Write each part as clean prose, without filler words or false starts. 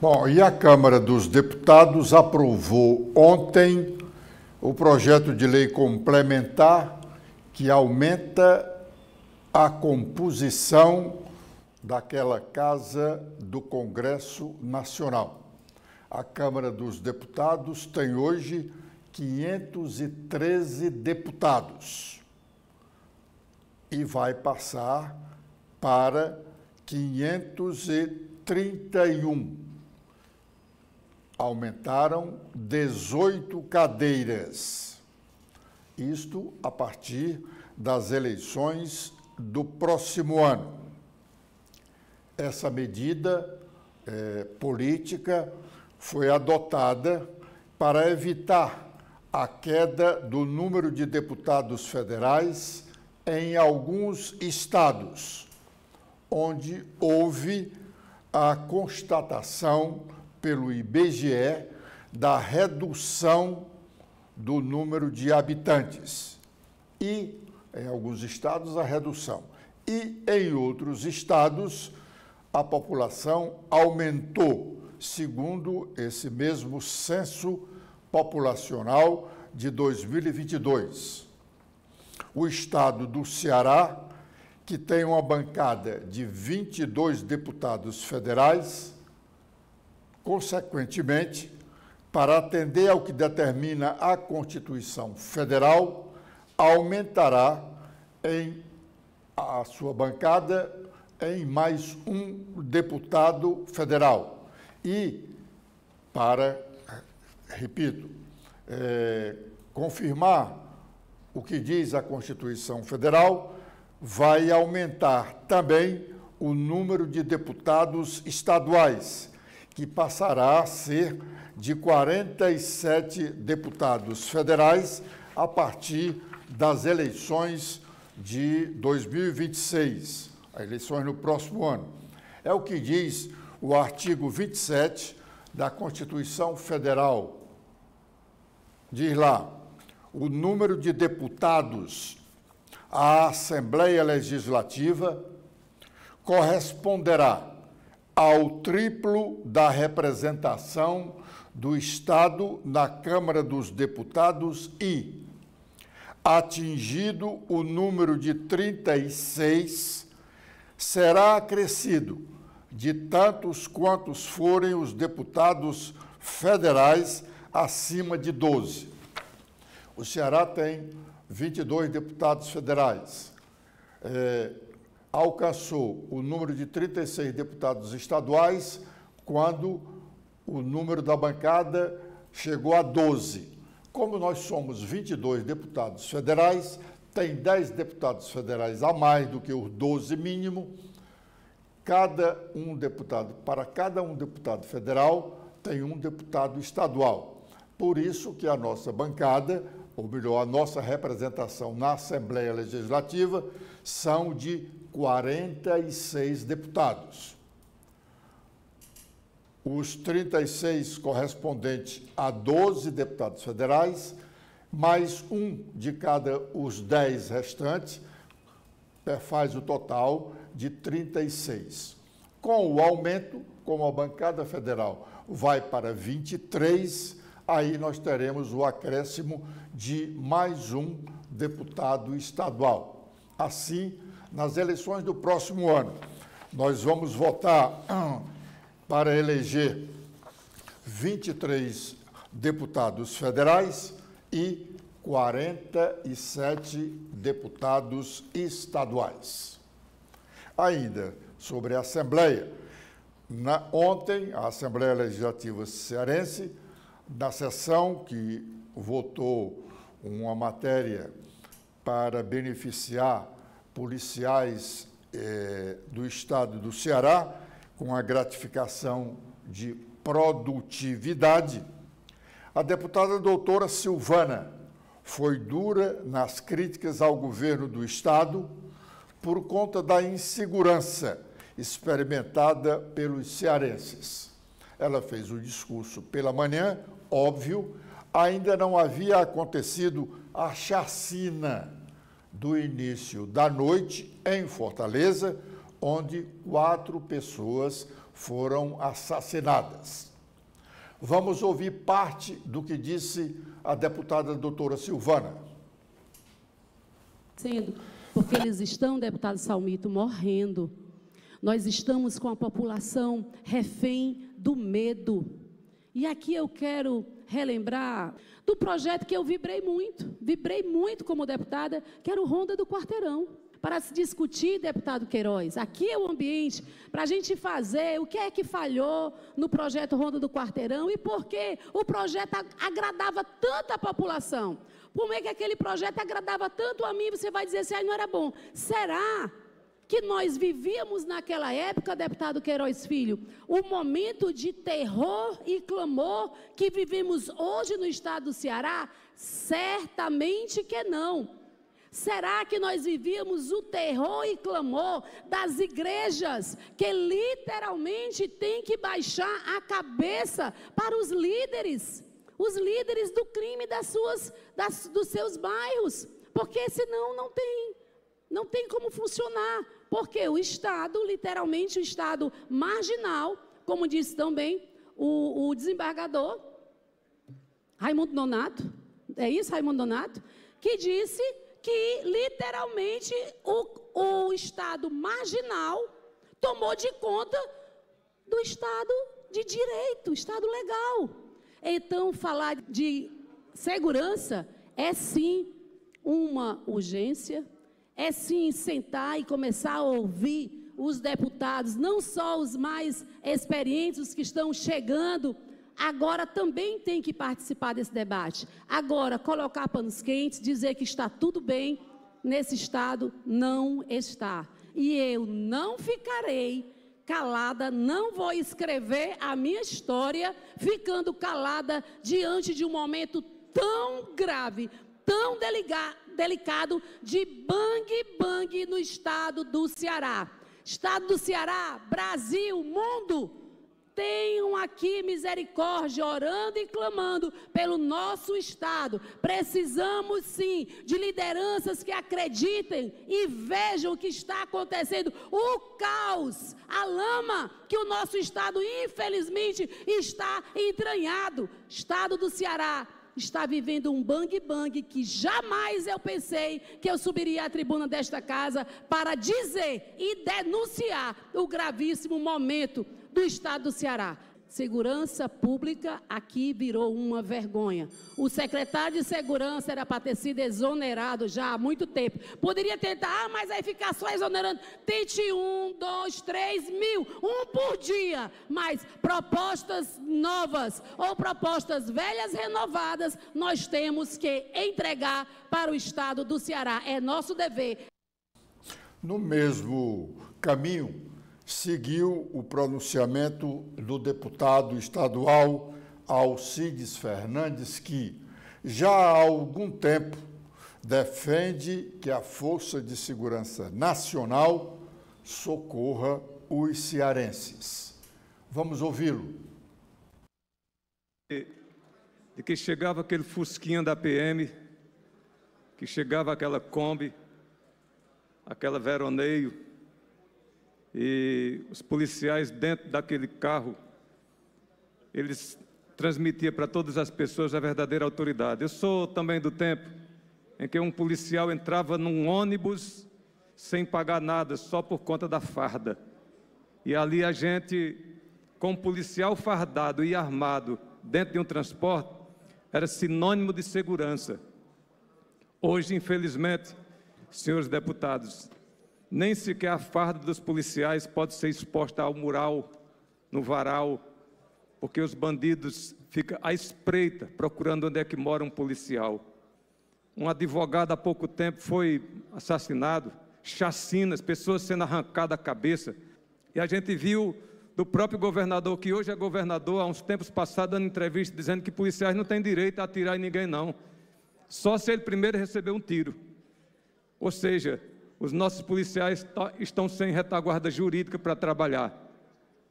Bom, e a Câmara dos Deputados aprovou ontem o projeto de lei complementar que aumenta a composição daquela Casa do Congresso Nacional. A Câmara dos Deputados tem hoje 513 deputados e vai passar para 531. Aumentaram 18 cadeiras. Isto a partir das eleições do próximo ano. Essa medida política foi adotada para evitar a queda do número de deputados federais em alguns estados, onde houve a constatação pelo IBGE da redução do número de habitantes. E, em alguns estados, a redução. E, em outros estados, a população aumentou, segundo esse mesmo censo populacional de 2022. O estado do Ceará, que tem uma bancada de 22 deputados federais, consequentemente, para atender ao que determina a Constituição Federal, aumentará a sua bancada em mais um deputado federal. E, repito, confirmar o que diz a Constituição Federal, vai aumentar também o número de deputados estaduais, que passará a ser de 47 deputados federais a partir das eleições de 2026, as eleições no próximo ano. É o que diz o artigo 27 da Constituição Federal. Diz lá: o número de deputados à Assembleia Legislativa corresponderá ao triplo da representação do Estado na Câmara dos Deputados e, atingido o número de 36, será acrescido de tantos quantos forem os deputados federais acima de 12. O Ceará tem 22 deputados federais. Alcançou o número de 36 deputados estaduais quando o número da bancada chegou a 12. Como nós somos 22 deputados federais, tem 10 deputados federais a mais do que os 12 mínimo. Para cada um deputado federal, tem um deputado estadual. Por isso que a nossa bancada, ou melhor, a nossa representação na Assembleia Legislativa, são de 46 deputados. Os 36 correspondentes a 12 deputados federais, mais um de cada os 10 restantes, faz o total de 36. Com o aumento, como a bancada federal vai para 23, aí nós teremos o acréscimo de mais um deputado estadual. Assim, nas eleições do próximo ano, nós vamos votar para eleger 23 deputados federais e 47 deputados estaduais. Ainda sobre a Assembleia, ontem a Assembleia Legislativa Cearense, na sessão que votou uma matéria para beneficiar policiais do estado do Ceará, com a gratificação de produtividade, a deputada doutora Silvana foi dura nas críticas ao governo do estado por conta da insegurança experimentada pelos cearenses. Ela fez o discurso pela manhã, óbvio, ainda não havia acontecido a chacina do início da noite em Fortaleza, onde 4 pessoas foram assassinadas. Vamos ouvir parte do que disse a deputada doutora Silvana. Porque eles estão, deputado Salmito, morrendo. Nós estamos com a população refém do medo. E aqui eu quero relembrar do projeto que eu vibrei muito como deputada, que era o Ronda do Quarteirão. Para se discutir, deputado Queiroz, aqui é o ambiente para a gente fazer o que é que falhou no projeto Ronda do Quarteirão e por que o projeto agradava tanto a população. Como é que aquele projeto agradava tanto a mim, você vai dizer assim, não era bom. Será que nós vivíamos naquela época, deputado Queiroz Filho, um momento de terror e clamor que vivemos hoje no estado do Ceará? Certamente que não. Será que nós vivíamos o terror e clamor das igrejas que literalmente têm que baixar a cabeça para os líderes do crime dos seus bairros? Porque senão não tem como funcionar, porque o Estado, literalmente o Estado marginal, como disse também o desembargador Raimundo Nonato, é isso, Raimundo Nonato, que disse que literalmente o Estado marginal tomou de conta do Estado de direito, Estado legal. Então, falar de segurança é sim uma urgência, é sim sentar e começar a ouvir os deputados, não só os mais experientes, os que estão chegando, agora também tem que participar desse debate. Agora, colocar panos quentes, dizer que está tudo bem nesse estado, não está. E eu não ficarei calada, não vou escrever a minha história ficando calada diante de um momento tão grave, tão delicado de bang-bang no estado do Ceará. Estado do Ceará, Brasil, mundo, tenham aqui misericórdia, orando e clamando pelo nosso estado. Precisamos sim de lideranças que acreditem e vejam o que está acontecendo, o caos, a lama que o nosso estado infelizmente está entranhado. Estado do Ceará está vivendo um bang-bang que jamais eu pensei que eu subiria à tribuna desta casa para dizer e denunciar o gravíssimo momento do estado do Ceará. Segurança pública aqui virou uma vergonha. O secretário de segurança era para ter sido exonerado já há muito tempo. Poderia tentar, mas aí ficar só exonerando. Tente 1, 2, 3 mil, um por dia. Mas propostas novas ou propostas velhas renovadas, nós temos que entregar para o estado do Ceará. É nosso dever. No mesmo caminho, seguiu o pronunciamento do deputado estadual Alcides Fernandes, que já há algum tempo defende que a Força de Segurança Nacional socorra os cearenses. Vamos ouvi-lo. De que chegava aquele fusquinha da PM, que chegava aquela Kombi, aquela Veroneio, e os policiais dentro daquele carro, eles transmitiam para todas as pessoas a verdadeira autoridade. Eu sou também do tempo em que um policial entrava num ônibus sem pagar nada, só por conta da farda. E ali a gente, com um policial fardado e armado dentro de um transporte, era sinônimo de segurança. Hoje, infelizmente, senhores deputados, nem sequer a farda dos policiais pode ser exposta ao mural, no varal, porque os bandidos ficam à espreita, procurando onde é que mora um policial. Um advogado há pouco tempo foi assassinado, chacinas, pessoas sendo arrancadas a cabeça. E a gente viu do próprio governador, que hoje é governador, há uns tempos passados, dando entrevista, dizendo que policiais não têm direito a atirar em ninguém, não. Só se ele primeiro receber um tiro. Ou seja, os nossos policiais estão sem retaguarda jurídica para trabalhar.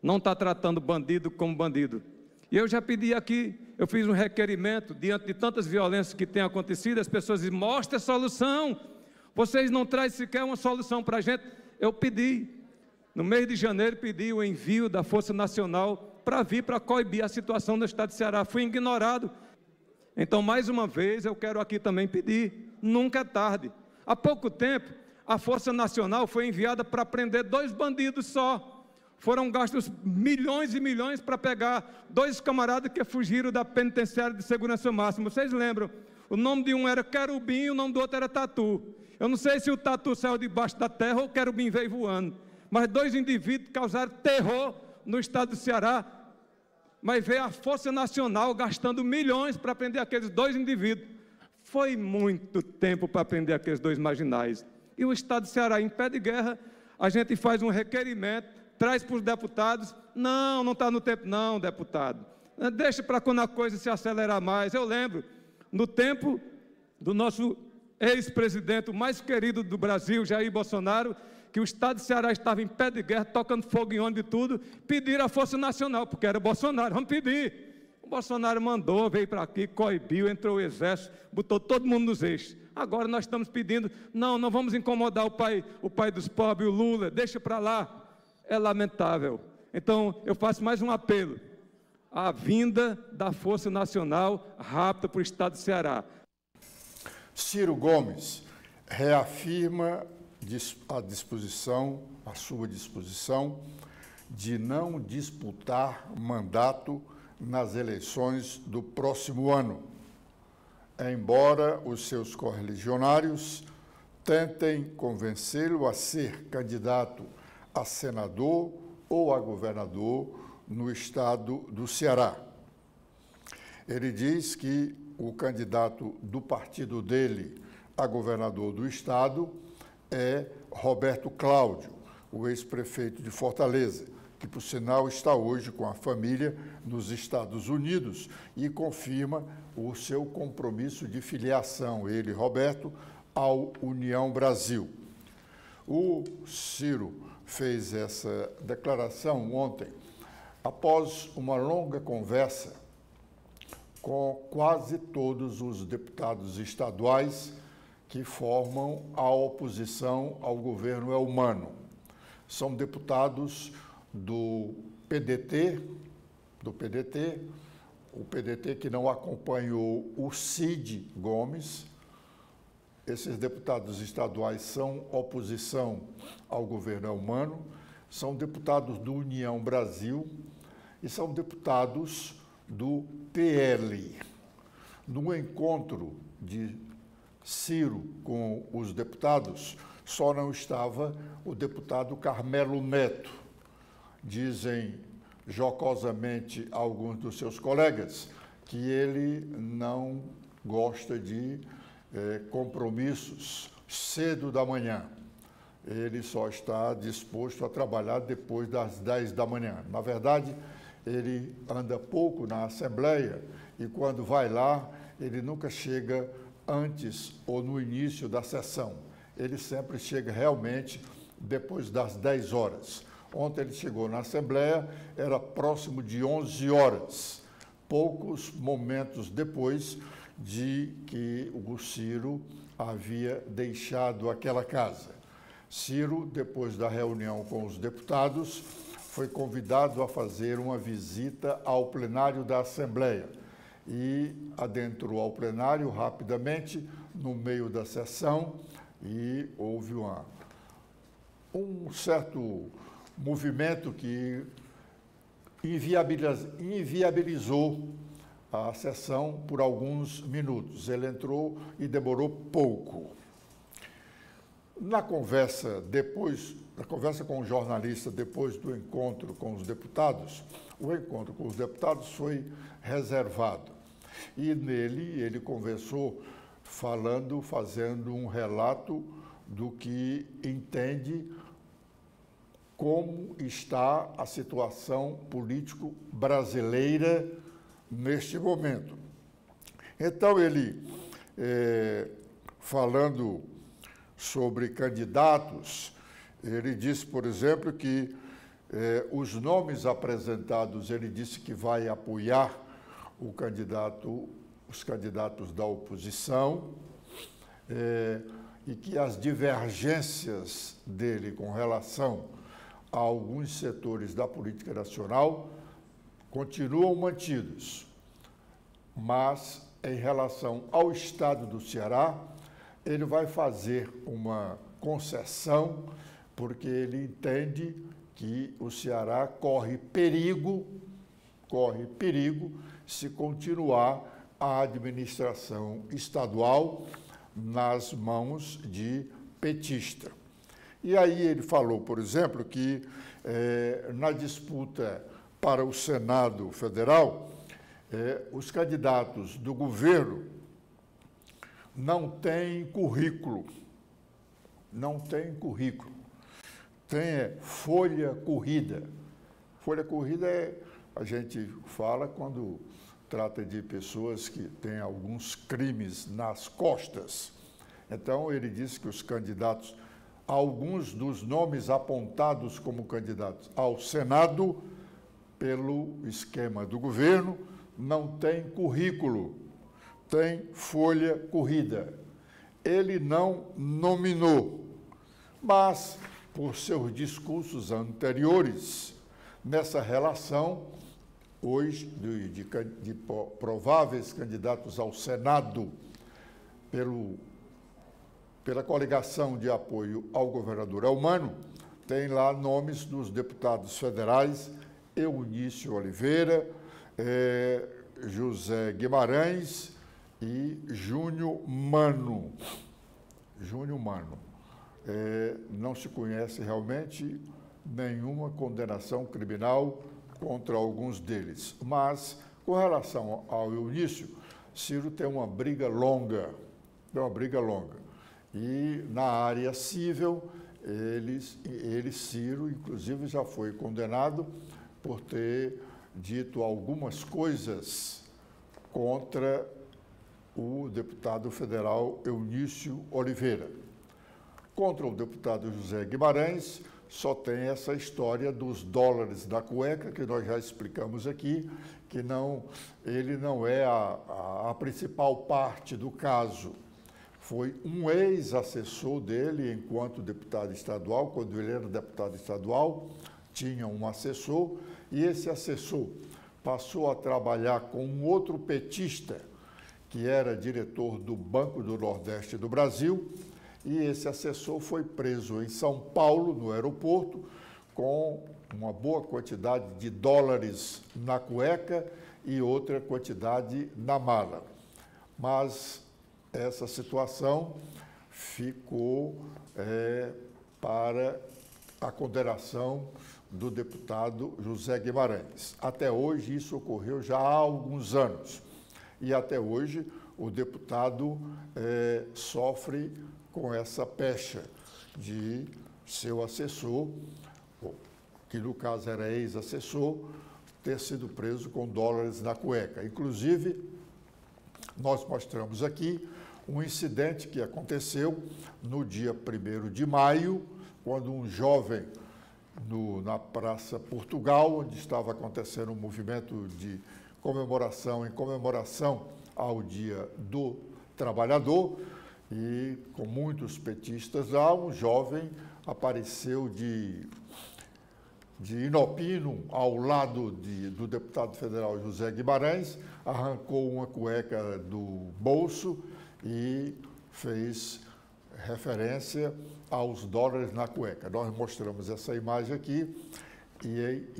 Não está tratando bandido como bandido. E eu já pedi aqui, eu fiz um requerimento, diante de tantas violências que têm acontecido, as pessoas dizem, mostra a solução. Vocês não trazem sequer uma solução para a gente. Eu pedi No mês de janeiro, pedi o envio da Força Nacional para vir para coibir a situação no estado de Ceará. Fui ignorado. Então, mais uma vez, eu quero aqui também pedir, nunca é tarde. Há pouco tempo, a Força Nacional foi enviada para prender 2 bandidos só. Foram gastos milhões e milhões para pegar 2 camaradas que fugiram da penitenciária de segurança máxima. Vocês lembram? O nome de um era Querubim e o nome do outro era Tatu. Eu não sei se o Tatu saiu debaixo da terra ou o Querubim veio voando. Mas 2 indivíduos causaram terror no estado do Ceará. Mas veio a Força Nacional gastando milhões para prender aqueles 2 indivíduos. Foi muito tempo para prender aqueles 2 marginais. E o estado do Ceará, em pé de guerra, a gente faz um requerimento, traz para os deputados. Não está no tempo não, deputado. Deixa para quando a coisa se acelerar mais. Eu lembro, no tempo do nosso ex-presidente, o mais querido do Brasil, Jair Bolsonaro, que o estado de Ceará estava em pé de guerra, tocando fogo em ônibus e tudo, pediram a Força Nacional, porque era Bolsonaro, vamos pedir. O Bolsonaro mandou, veio para aqui, coibiu, entrou o exército, botou todo mundo nos eixos. Agora nós estamos pedindo, não vamos incomodar o pai dos pobres, o Lula, deixa para lá. É lamentável. Então, eu faço mais um apelo, a vinda da Força Nacional rápida para o estado de Ceará. Ciro Gomes reafirma a sua disposição de não disputar mandato nas eleições do próximo ano, embora os seus correligionários tentem convencê-lo a ser candidato a senador ou a governador no estado do Ceará. Ele diz que o candidato do partido dele a governador do estado é Roberto Cláudio, o ex-prefeito de Fortaleza, que, por sinal, está hoje com a família nos Estados Unidos e confirma o seu compromisso de filiação, ele, Roberto, ao União Brasil. O Ciro fez essa declaração ontem, após uma longa conversa com quase todos os deputados estaduais que formam a oposição ao governo Elmano. São deputados do PDT, o PDT que não acompanhou o Cid Gomes. Esses deputados estaduais são oposição ao governo Elmano, são deputados do União Brasil e são deputados do PL. No encontro de Ciro com os deputados, só não estava o deputado Carmelo Neto. Dizem jocosamente alguns dos seus colegas que ele não gosta de compromissos cedo da manhã. Ele só está disposto a trabalhar depois das 10 da manhã. Na verdade, ele anda pouco na Assembleia e quando vai lá, ele nunca chega antes ou no início da sessão. Ele sempre chega realmente depois das 10 horas. Ontem ele chegou na Assembleia, era próximo de 11 horas, poucos momentos depois de que o Ciro havia deixado aquela casa. Ciro, depois da reunião com os deputados, foi convidado a fazer uma visita ao plenário da Assembleia e adentrou ao plenário rapidamente no meio da sessão e houve um certo movimento que inviabilizou a sessão por alguns minutos. Ele entrou e demorou pouco. Na conversa com o jornalista, depois do encontro com os deputados, o encontro com os deputados foi reservado. E nele ele conversou fazendo um relato do que entende como está a situação político brasileira neste momento. Então ele, falando sobre candidatos, ele disse, por exemplo, que os nomes apresentados, ele disse que vai apoiar os candidatos da oposição e que as divergências dele com relação alguns setores da política nacional continuam mantidos, mas em relação ao estado do Ceará, ele vai fazer uma concessão, porque ele entende que o Ceará corre perigo se continuar a administração estadual nas mãos de petista. E aí ele falou, por exemplo, que na disputa para o Senado Federal, os candidatos do governo não têm currículo, tem folha corrida. Folha corrida a gente fala quando trata de pessoas que têm alguns crimes nas costas. Então, ele disse que os candidatos, alguns dos nomes apontados como candidatos ao Senado, pelo esquema do governo, não têm currículo, tem folha corrida. Ele não nominou, mas, por seus discursos anteriores, nessa relação, hoje, de prováveis candidatos ao Senado, pela coligação de apoio ao governador Elmano, tem lá nomes dos deputados federais Eunício Oliveira, José Guimarães e Júnior Mano. Não se conhece realmente nenhuma condenação criminal contra alguns deles. Mas, com relação ao Eunício, Ciro tem uma briga longa. E na área civil, Ciro, inclusive, já foi condenado por ter dito algumas coisas contra o deputado federal Eunício Oliveira. Contra o deputado José Guimarães, só tem essa história dos dólares da cueca, que nós já explicamos aqui, que ele não é a principal parte do caso. Foi um ex-assessor dele, enquanto deputado estadual, quando ele era deputado estadual, tinha um assessor, e esse assessor passou a trabalhar com um outro petista, que era diretor do Banco do Nordeste do Brasil, e esse assessor foi preso em São Paulo, no aeroporto, com uma boa quantidade de dólares na cueca e outra quantidade na mala. Mas essa situação ficou para a condenação do deputado José Guimarães. Até hoje, isso ocorreu já há alguns anos. E até hoje, o deputado sofre com essa pecha de seu assessor, que no caso era ex-assessor, ter sido preso com dólares na cueca. Inclusive, nós mostramos aqui um incidente que aconteceu no dia 1º de maio, quando um jovem na Praça Portugal, onde estava acontecendo um movimento de comemoração, em comemoração ao Dia do Trabalhador, e com muitos petistas lá, um jovem apareceu de inopino ao lado do deputado federal José Guimarães, arrancou uma cueca do bolso e fez referência aos dólares na cueca. Nós mostramos essa imagem aqui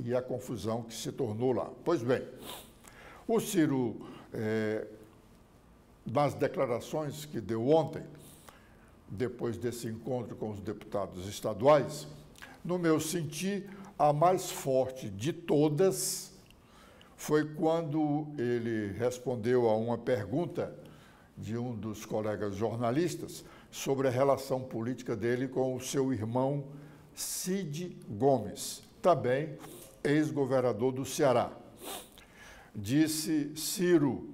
e a confusão que se tornou lá. Pois bem, o Ciro, nas declarações que deu ontem, depois desse encontro com os deputados estaduais, no meu sentir, a mais forte de todas foi quando ele respondeu a uma pergunta de um dos colegas jornalistas sobre a relação política dele com o seu irmão Cid Gomes, também ex-governador do Ceará. Disse Ciro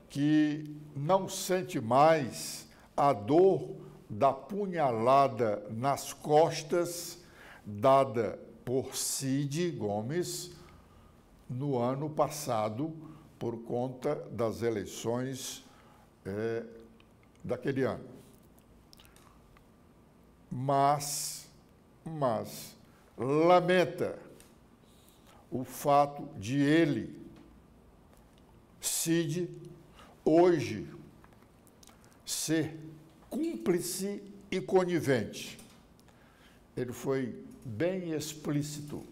que não sente mais a dor da punhalada nas costas dada por Cid Gomes no ano passado, por conta das eleições daquele ano. Mas lamenta o fato de ele, Cid, hoje, ser cúmplice e conivente. Ele foi bem explícito,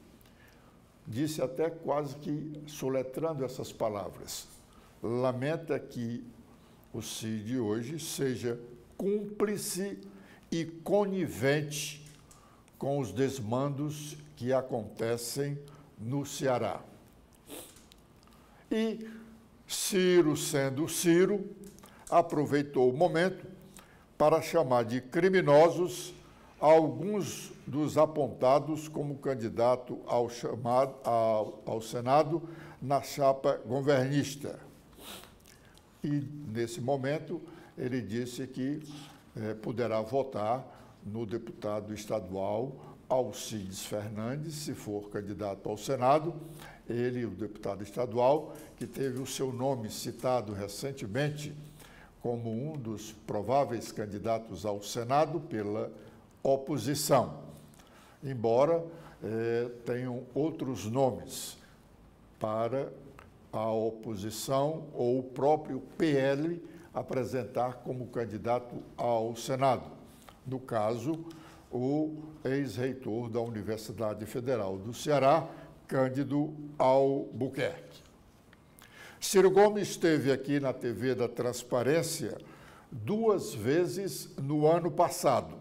disse até quase que soletrando essas palavras. Lamenta que o Cid hoje seja cúmplice e conivente com os desmandos que acontecem no Ceará. E Ciro, sendo Ciro, aproveitou o momento para chamar de criminosos alguns dos apontados como candidato ao Senado na chapa governista. E, nesse momento, ele disse que poderá votar no deputado estadual Alcides Fernandes, se for candidato ao Senado. Ele, o deputado estadual, que teve o seu nome citado recentemente como um dos prováveis candidatos ao Senado pela oposição, embora tenham outros nomes para a oposição ou o próprio PL apresentar como candidato ao Senado. No caso, o ex-reitor da Universidade Federal do Ceará, Cândido Albuquerque. Ciro Gomes esteve aqui na TV da Transparência 2 vezes no ano passado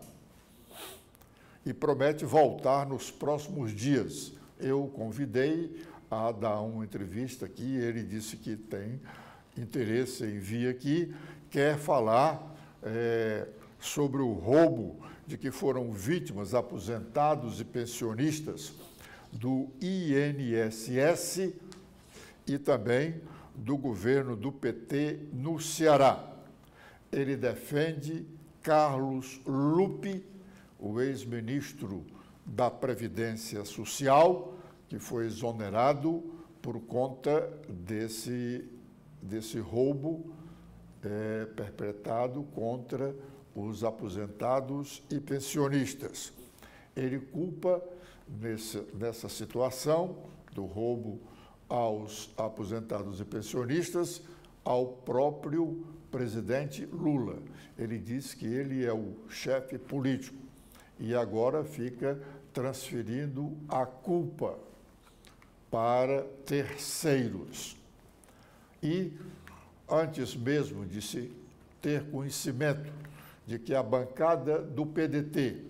e promete voltar nos próximos dias. Eu o convidei a dar uma entrevista aqui, ele disse que tem interesse em vir aqui, quer falar sobre o roubo de que foram vítimas aposentados e pensionistas do INSS e também do governo do PT no Ceará. Ele defende Carlos Lupe, o ex-ministro da Previdência Social, que foi exonerado por conta desse roubo perpetrado contra os aposentados e pensionistas. Ele culpa, nessa situação do roubo aos aposentados e pensionistas, ao próprio presidente Lula. Ele diz que ele é o chefe político e agora fica transferindo a culpa para terceiros. E, antes mesmo de se ter conhecimento de que a bancada do PDT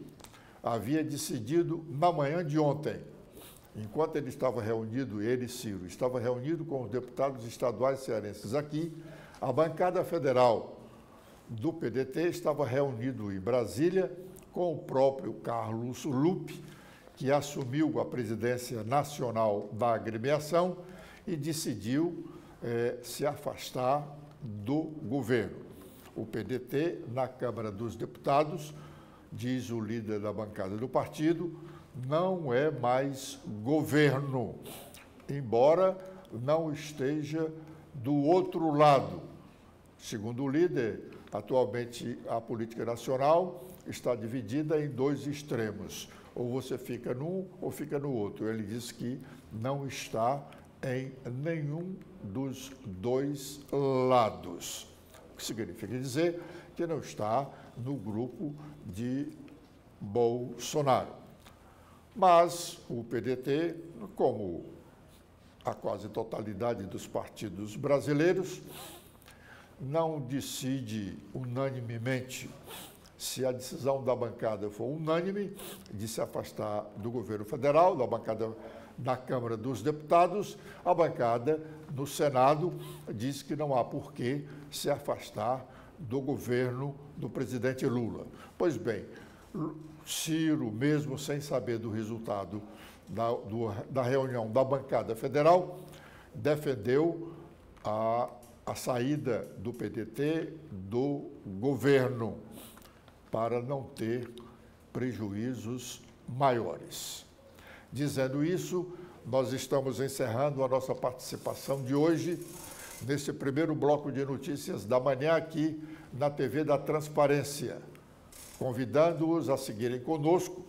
havia decidido na manhã de ontem, enquanto ele estava reunido, ele, Ciro, estava reunido com os deputados estaduais cearenses aqui, a bancada federal do PDT estava reunido em Brasília com o próprio Carlos Lupe, que assumiu a presidência nacional da agremiação e decidiu se afastar do governo. O PDT, na Câmara dos Deputados, diz o líder da bancada do partido, não é mais governo, embora não esteja do outro lado. Segundo o líder, atualmente a política nacional está dividida em 2 extremos, ou você fica num ou fica no outro. Ele diz que não está em nenhum dos 2 lados, o que significa dizer que não está no grupo de Bolsonaro. Mas o PDT, como a quase totalidade dos partidos brasileiros, não decide unanimemente. Se a decisão da bancada for unânime de se afastar do governo federal, da bancada da Câmara dos Deputados, a bancada no Senado diz que não há por que se afastar do governo do presidente Lula. Pois bem, Ciro, mesmo sem saber do resultado da reunião da bancada federal, defendeu a saída do PDT do governo para não ter prejuízos maiores. Dizendo isso, nós estamos encerrando a nossa participação de hoje nesse primeiro bloco de notícias da manhã aqui na TV da Transparência, convidando-os a seguirem conosco